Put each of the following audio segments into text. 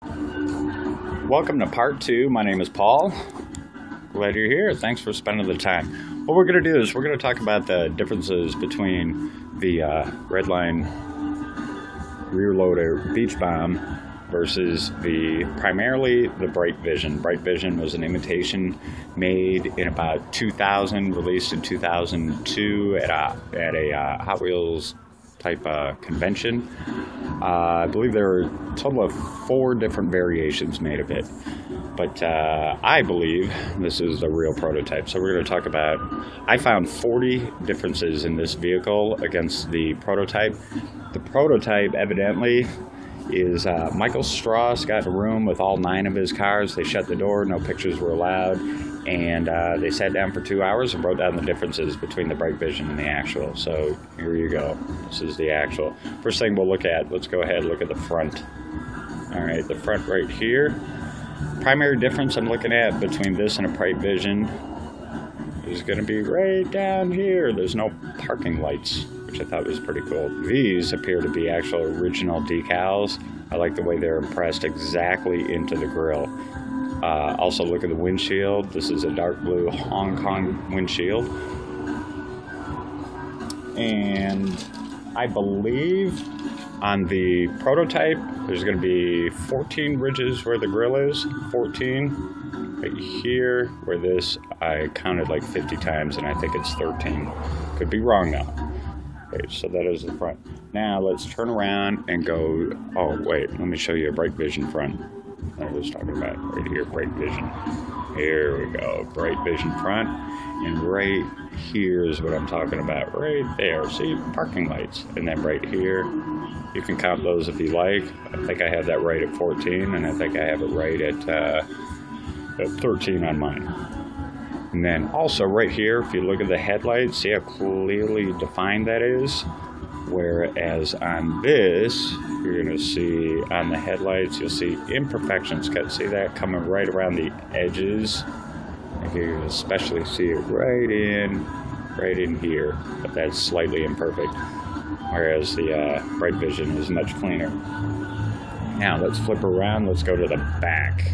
Welcome to part two. My name is Paul. Glad you're here. Thanks for spending the time. What we're going to do is we're going to talk about the differences between the Redline rear loader beach bomb versus primarily the Bright Vision. Bright Vision was an imitation made in about 2000, released in 2002 at a Hot Wheels type convention. I believe there are a total of 4 different variations made of it, but I believe this is the real prototype. So we're going to talk about, I found 40 differences in this vehicle against the prototype. The prototype evidently is Michael Strauss got in a room with all 9 of his cars. They shut the door, no pictures were allowed, and they sat down for 2 hours and wrote down the differences between the Bright Vision and the actual. So here you go. This is the actual. First thing we'll look at, let's go ahead and look at the front. All right, the front right here. Primary difference I'm looking at between this and a Bright Vision is going to be right down here. There's no parking lights, which I thought was pretty cool. These appear to be actual original decals. I like the way they're impressed exactly into the grille. Also look at the windshield. This is a dark blue Hong Kong windshield. And I believe on the prototype there's going to be 14 ridges where the grille is. 14. Right here, where this, I counted like 50 times and I think it's 13. Could be wrong though. Okay, so that is the front. Now let's turn around and go, oh wait, let me show you a Bright Vision front. I was talking about right here, Bright Vision. Here we go, Bright Vision front. And right here is what I'm talking about, right there. See, parking lights. And then right here, you can count those if you like. I think I have that right at 14, and I think I have it right at 13 on mine. And then also right here, if you look at the headlights, see how clearly defined that is? Whereas on this, you're going to see on the headlights, you'll see imperfections. See that coming right around the edges? And you can especially see it right in here, but that's slightly imperfect. Whereas the Bright Vision is much cleaner. Now let's flip around, let's go to the back.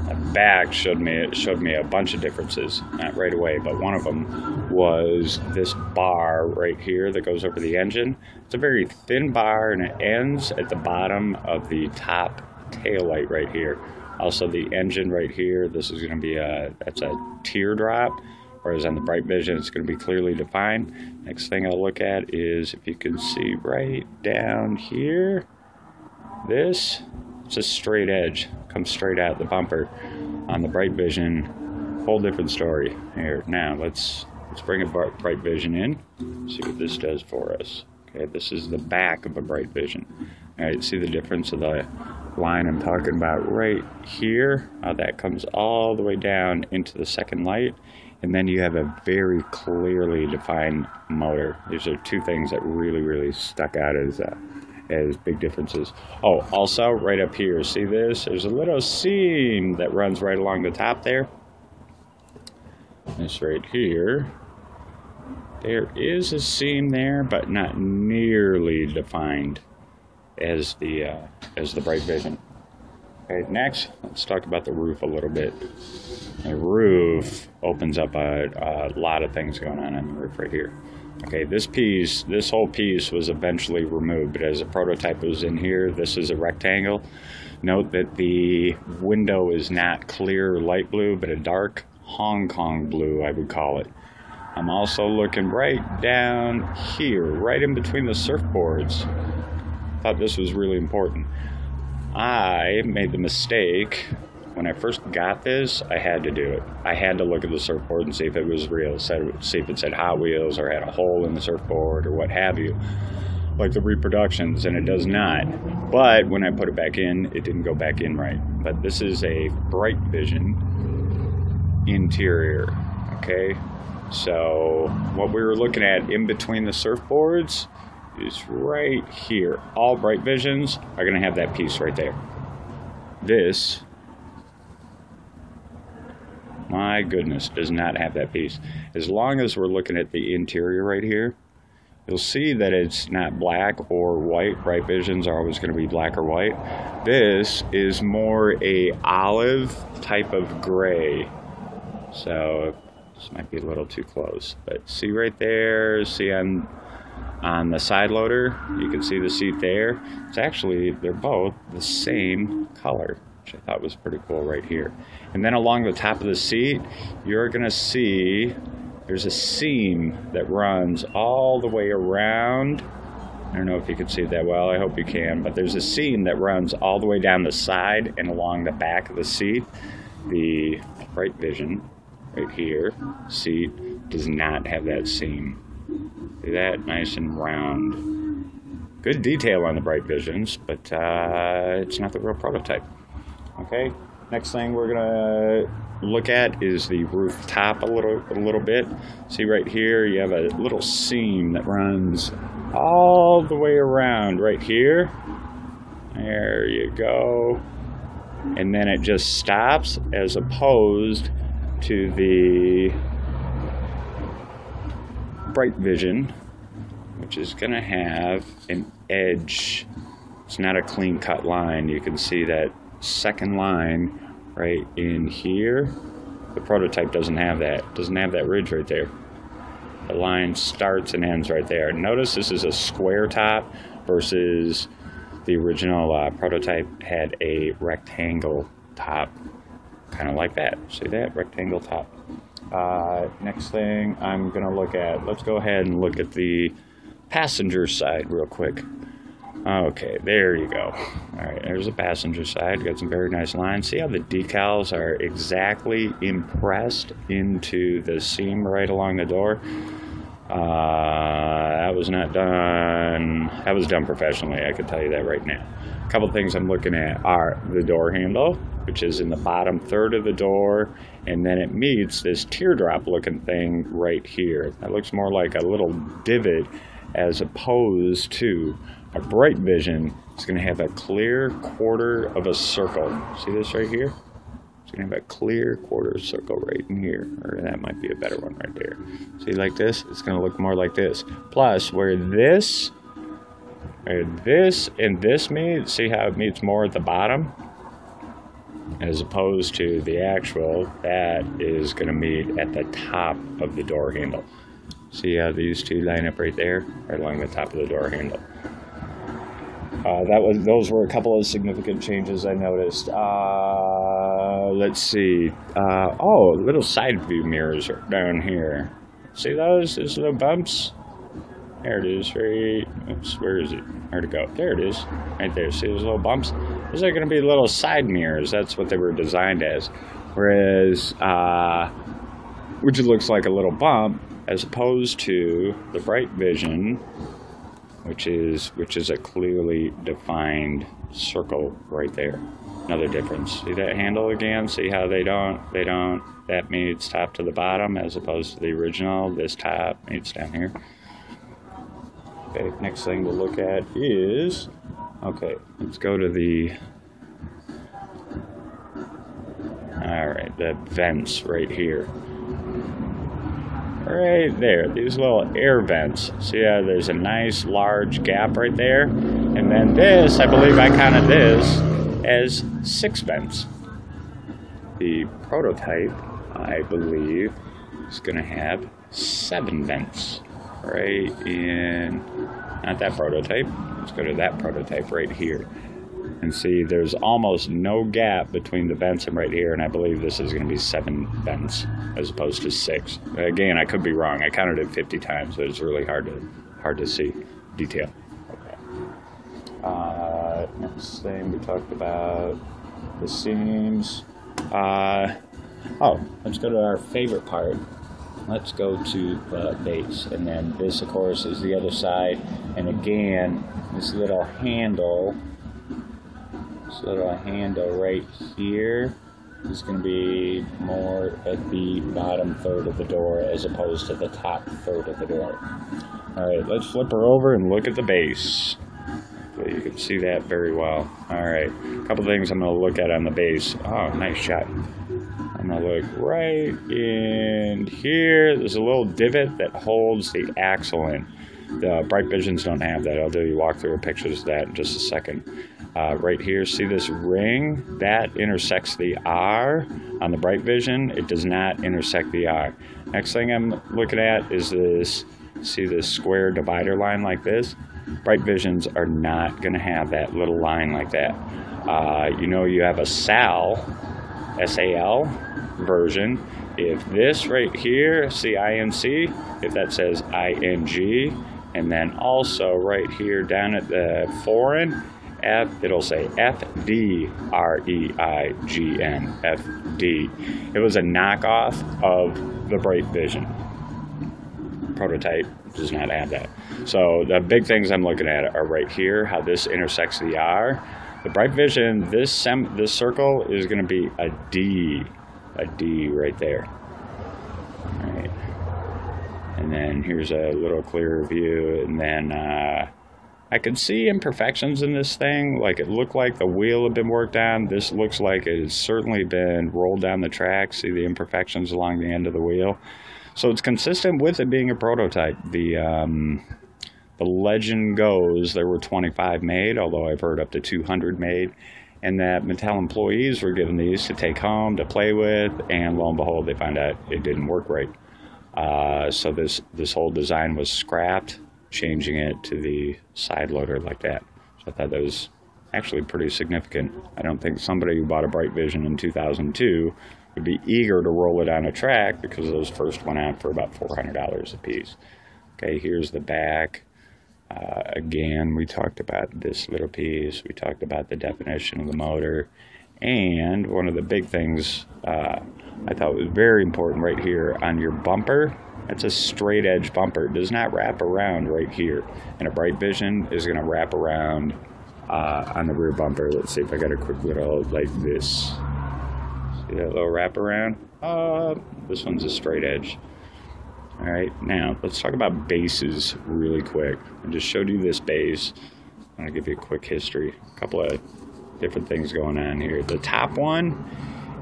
The back showed me a bunch of differences, not right away, but one of them was this bar right here that goes over the engine. It's a very thin bar and it ends at the bottom of the top tail light right here. Also the engine right here, this is going to be that's a teardrop, whereas on the Bright Vision it's going to be clearly defined. Next thing I'll look at is if you can see right down here, this, it's a straight edge, comes straight out the bumper. On the Bright Vision, whole different story. Here, now let's bring a Bright Vision in, see what this does for us. Okay, this is the back of a Bright Vision. All right, see the difference of the line I'm talking about right here? How that comes all the way down into the second light, and then you have a very clearly defined motor. These are 2 things that really stuck out as big differences. Oh, also right up here, see this? There's a little seam that runs right along the top there. This right here. There is a seam there, but not nearly defined as the Bright Vision. Okay, next, let's talk about the roof a little bit. The roof opens up a lot of things going on the roof right here. Okay, this whole piece was eventually removed, but as a prototype was in here, this is a rectangle. Note that the window is not clear light blue, but a dark Hong Kong blue, I would call it. I'm also looking right down here, right in between the surfboards. Thought this was really important. I made the mistake. When I first got this, I had to do it. I had to look at the surfboard and see if it was real, see if it said Hot Wheels or had a hole in the surfboard or what have you, like the reproductions, and it does not. But when I put it back in, it didn't go back in right. But this is a Bright Vision interior, okay? So what we were looking at in between the surfboards is right here. All Bright Visions are going to have that piece right there. This, my goodness, does not have that piece. As long as we're looking at the interior right here, you'll see that it's not black or white. Bright Visions are always going to be black or white. This is more a olive type of gray. So this might be a little too close, but see right there, see on the side loader, you can see the seat there. It's actually, they're both the same color, which I thought was pretty cool right here. And then along the top of the seat, you're gonna see there's a seam that runs all the way around. I don't know if you can see it that well, I hope you can, but there's a seam that runs all the way down the side and along the back of the seat. The Bright Vision right here seat does not have that seam. See that? Nice and round. Good detail on the Bright Visions, but it's not the real prototype. Okay, next thing we're gonna look at is the roof top a little bit. See right here, you have a little seam that runs all the way around right here. There you go. And then it just stops, as opposed to the Bright Vision, which is going to have an edge. It's not a clean cut line. You can see that second line right in here. The prototype doesn't have that. Doesn't have that ridge right there. The line starts and ends right there. Notice this is a square top versus the original prototype had a rectangle top, kind of like that. See that? Rectangle top. Next thing I'm gonna look at, let's go ahead and look at the passenger side real quick. Okay, there you go. Alright, there's the passenger side. Got some very nice lines. See how the decals are exactly impressed into the seam right along the door? That was not done. That was done professionally, I can tell you that right now. A couple things I'm looking at are the door handle, which is in the bottom third of the door, and then it meets this teardrop looking thing right here. That looks more like a little divot as opposed to a Bright Vision. It's going to have a clear quarter of a circle. See this right here? It's going to have a clear quarter circle right in here. Or that might be a better one right there. See like this? It's going to look more like this. Plus, where this and this meet, see how it meets more at the bottom? As opposed to the actual, that is going to meet at the top of the door handle. See how these two line up right there? Right along the top of the door handle. Those were a couple of significant changes I noticed. Let's see. Oh, little side view mirrors are down here. See those? Those little bumps? There it is. Oops, where is it? Where'd it go? There it is. Right there. See those little bumps? Those are going to be little side mirrors. That's what they were designed as. Whereas, which looks like a little bump, as opposed to the Bright Vision, which is a clearly defined circle right there. Another difference. See that handle again? See how they don't, that meets top to the bottom as opposed to the original. This top meets down here. Okay, next thing to look at is, okay, let's go to the, alright, the vents right here. Right there, these little air vents. See how there's a nice large gap right there? And then this, I believe I counted this as 6 vents. The prototype, I believe, is going to have 7 vents. Right in, not that prototype, let's go to that prototype right here. And see, there's almost no gap between the vents and right here, and I believe this is going to be 7 vents as opposed to 6. Again, I could be wrong. I counted it 50 times, but it's really hard to see detail. Okay. Next thing we talked about the seams. Oh, let's go to our favorite part. Let's go to the base, and then this, of course, is the other side. And again, this little handle. This little handle right here is going to be more at the bottom third of the door as opposed to the top third of the door. Alright, let's flip her over and look at the base. So you can see that very well. Alright, a couple things I'm going to look at on the base. Oh, nice shot. I'm going to look right in here. There's a little divot that holds the axle in. The Bright Visions don't have that. I'll do you walkthrough pictures of that in just a second. Right here, see this ring? That intersects the R on the Bright Vision. It does not intersect the R. Next thing I'm looking at is this, see this square divider line like this? Bright Visions are not going to have that little line like that. You know, you have a SAL, S-A-L version. If this right here, see INC, if that says ING, and then also right here down at the foreign, F, it'll say FDREIGN, FD. It was a knockoff of the Bright Vision. Prototype does not have that. So the big things I'm looking at are right here, how this intersects the R. The Bright Vision, this circle is going to be a D right there. All right. And then here's a little clearer view, and then I could see imperfections in this thing. Like it looked like the wheel had been worked on. This looks like it has certainly been rolled down the track. See the imperfections along the end of the wheel. So it's consistent with it being a prototype. The legend goes there were 25 made, although I've heard up to 200 made, and that Mattel employees were given these to take home to play with, and lo and behold, they found out it didn't work right. So this whole design was scrapped, changing it to the side loader like that. So I thought that was actually pretty significant. I don't think somebody who bought a Bright Vision in 2002 would be eager to roll it on a track, because those first went out for about $400 a piece. Okay, here's the back. Again, we talked about this little piece. We talked about the definition of the motor. And one of the big things I thought was very important right here on your bumper. That's a straight edge bumper. It does not wrap around right here. And a Bright Vision is going to wrap around on the rear bumper. Let's see if I got a quick little like this. See that little wrap around? This one's a straight edge. All right, now let's talk about bases really quick. I just showed you this base. I'm going to give you a quick history. A couple of different things going on here. The top one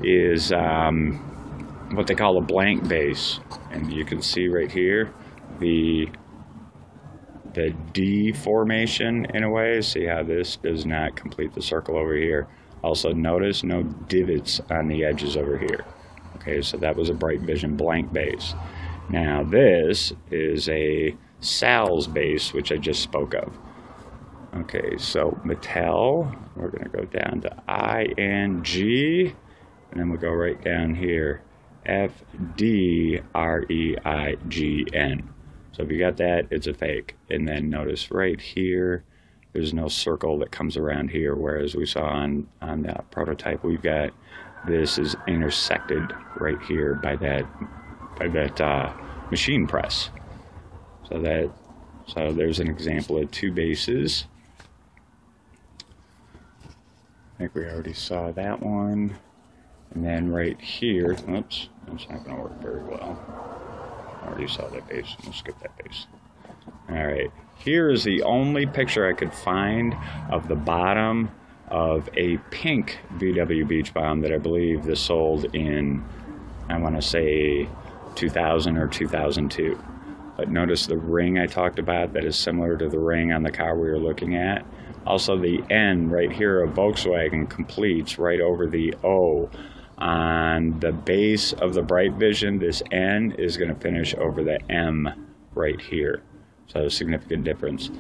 is what they call a blank base. And you can see right here the D formation in a way. See how this does not complete the circle over here. Also notice no divots on the edges over here. Okay, so that was a Bright Vision blank base. Now this is a SAL's base, which I just spoke of. Okay, so Mattel, we're going to go down to ING, and then we'll go right down here, FDREIGN. So if you got that, it's a fake. And then notice right here, there's no circle that comes around here, whereas we saw on the prototype, we've got this is intersected right here by that machine press. So there's an example of two bases. I think we already saw that one. And then right here, oops, that's not going to work very well. I already saw that base. We'll skip that base. All right, here is the only picture I could find of the bottom of a pink VW Beach Bomb that I believe this sold in, I want to say 2000 or 2002. But notice the ring I talked about that is similar to the ring on the car we were looking at. Also the N right here of Volkswagen completes right over the O. On the base of the Bright Vision, this N is going to finish over the M right here. So a significant difference.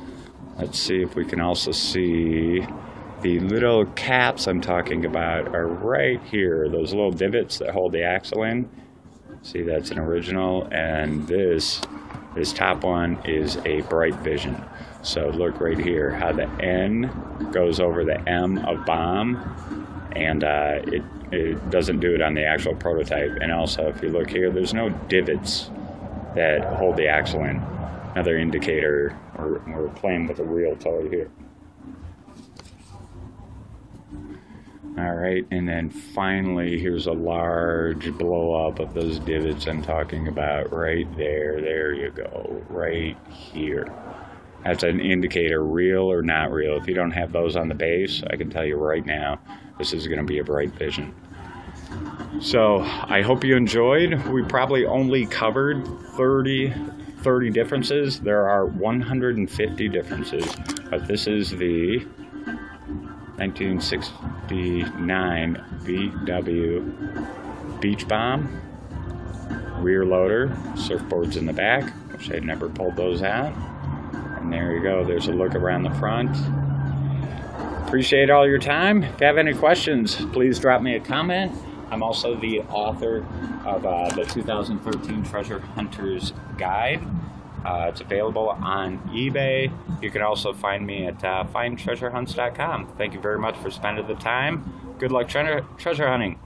Let's see if we can also see the little caps I'm talking about are right here. Those little divots that hold the axle in. See, that's an original, and this top one is a Bright Vision. So look right here how the N goes over the M of bomb, and it doesn't do it on the actual prototype. And also, if you look here, there's no divots that hold the axle in. Another indicator, we're playing with a real toy here. All right, and then finally, here's a large blow up of those divots I'm talking about right there. There you go, right here. That's an indicator, real or not real. If you don't have those on the base, I can tell you right now, this is going to be a Bright Vision. So I hope you enjoyed. We probably only covered 30 30 differences. There are 150 differences, but this is the 1969 VW Beach Bomb rear loader, surfboards in the back, which I never pulled those out. And there you go, there's a look around the front. Appreciate all your time. If you have any questions, please drop me a comment. I'm also the author of the 2013 Treasure Hunter's Guide. It's available on eBay. You can also find me at findtreasurehunts.com. Thank you very much for spending the time. Good luck treasure hunting.